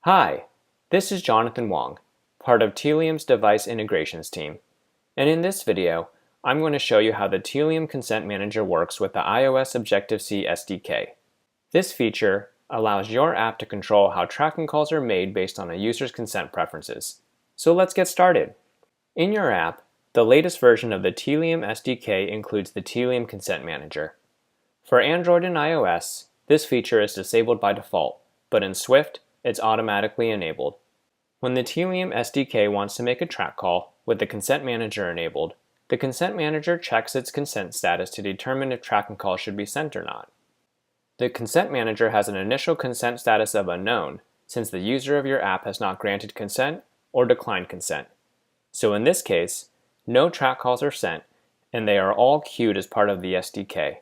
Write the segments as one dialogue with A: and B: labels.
A: Hi, this is Jonathan Wong, part of Tealium's device integrations team, and in this video, I'm going to show you how the Tealium Consent Manager works with the iOS Objective-C SDK. This feature allows your app to control how tracking calls are made based on a user's consent preferences. So let's get started. In your app, the latest version of the Tealium SDK includes the Tealium Consent Manager. For Android and iOS, this feature is disabled by default, but in Swift, it's automatically enabled. When the Tealium SDK wants to make a track call with the Consent Manager enabled, the Consent Manager checks its consent status to determine if tracking calls should be sent or not. The Consent Manager has an initial consent status of unknown, since the user of your app has not granted consent or declined consent. So in this case, no track calls are sent, and they are all queued as part of the SDK.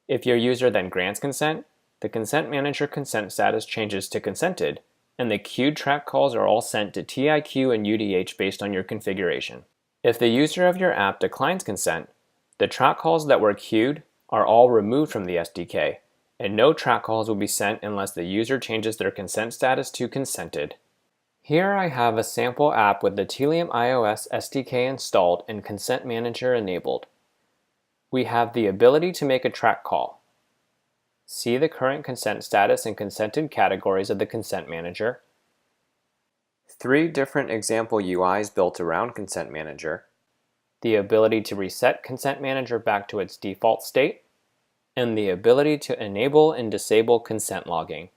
A: If your user then grants consent, the Consent Manager consent status changes to consented, and the queued track calls are all sent to TIQ and UDH based on your configuration. If the user of your app declines consent, the track calls that were queued are all removed from the SDK, and no track calls will be sent unless the user changes their consent status to consented. Here I have a sample app with the Tealium iOS SDK installed and Consent Manager enabled. We have the ability to make a track call. See the current consent status and consented categories of the Consent Manager. 3 different example UIs built around Consent Manager. The ability to reset Consent Manager back to its default state, and the ability to enable and disable consent logging.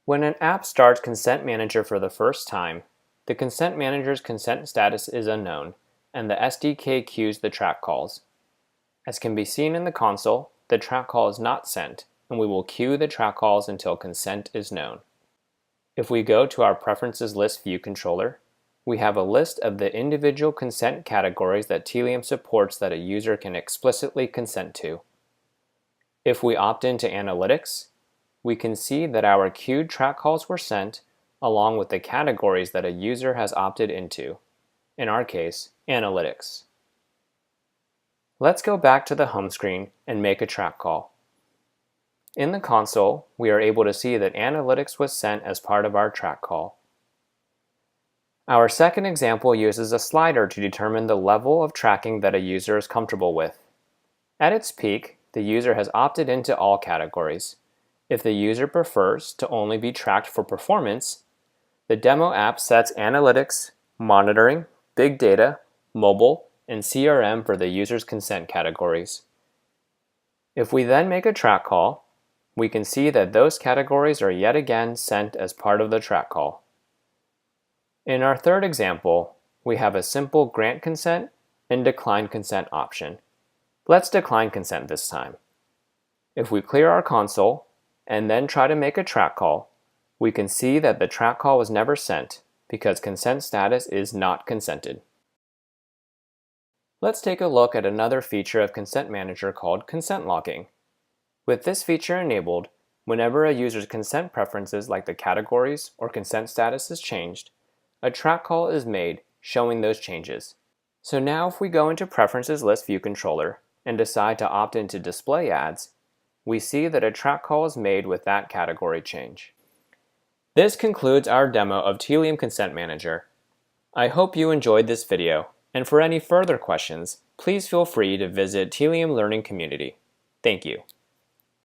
A: When an app starts Consent Manager for the first time, the Consent Manager's consent status is unknown, and the SDK queues the track calls. As can be seen in the console, the track call is not sent, and we will queue the track calls until consent is known. If we go to our Preferences List view controller, we have a list of the individual consent categories that Tealium supports that a user can explicitly consent to. If we opt into Analytics, we can see that our queued track calls were sent along with the categories that a user has opted into, in our case, Analytics. Let's go back to the home screen and make a track call. In the console, we are able to see that Analytics was sent as part of our track call. Our second example uses a slider to determine the level of tracking that a user is comfortable with. At its peak, the user has opted into all categories. If the user prefers to only be tracked for performance, the demo app sets Analytics, Monitoring, Big Data, Mobile, and CRM for the user's consent categories. If we then make a track call, we can see that those categories are yet again sent as part of the track call. In our third example, we have a simple grant consent and decline consent option. Let's decline consent this time. If we clear our console and then try to make a track call, we can see that the track call was never sent because consent status is not consented. Let's take a look at another feature of Consent Manager called consent logging. With this feature enabled, whenever a user's consent preferences like the categories or consent status is changed, a track call is made showing those changes. So now if we go into Preferences List view controller and decide to opt into Display Ads, we see that a track call is made with that category change. This concludes our demo of Tealium Consent Manager. I hope you enjoyed this video, and for any further questions, please feel free to visit Tealium Learning Community. Thank you.